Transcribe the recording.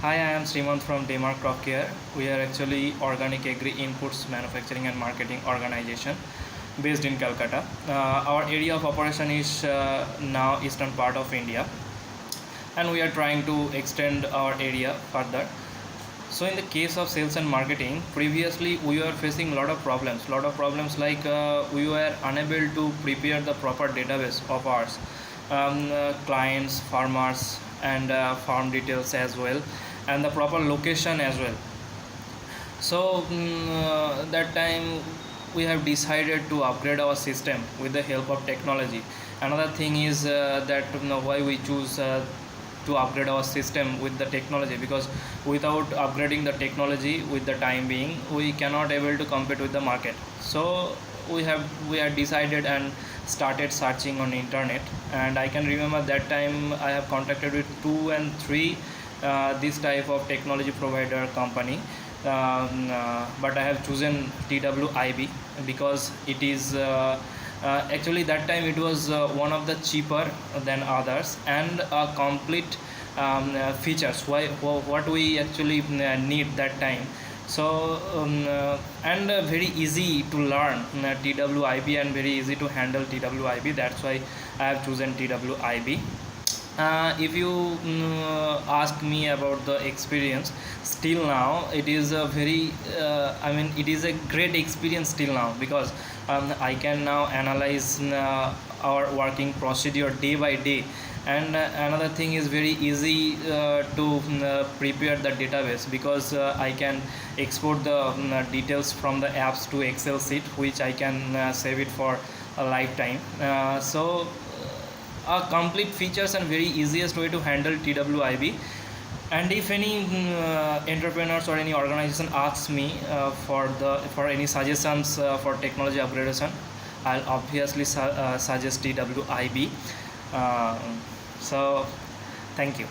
Hi, I am Srimanth from Demar Crop Care. We are actually organic agri inputs manufacturing and marketing organization based in Calcutta. Our area of operation is now eastern part of India, and we are trying to extend our area further. So in the case of sales and marketing, previously we were facing a lot of problems like we were unable to prepare the proper database of ours, clients, farmers, and farm details as well, and the proper location as well. So that time we have decided to upgrade our system with the help of technology. Another thing is that why we choose to upgrade our system with the technology, because without upgrading the technology with the time being, we cannot able to compete with the market. So we have decided and started searching on internet, and I can remember that time I have contacted with 2 and 3 this type of technology provider company, but I have chosen TWIB because it is actually that time it was one of the cheaper than others, and complete features what we actually need that time. So and very easy to learn TWIB, and very easy to handle TWIB. That's why I have chosen TWIB. If you ask me about the experience, still now it is a very it is a great experience still now, because I can now analyze our working procedure day by day. And another thing is very easy to prepare the database, because I can export the details from the apps to Excel sheet, which I can save it for a lifetime. So complete features and very easiest way to handle TWIB. And if any entrepreneurs or any organization asks me for any suggestions for technology upgradation, I'll obviously suggest TWIB. So thank you.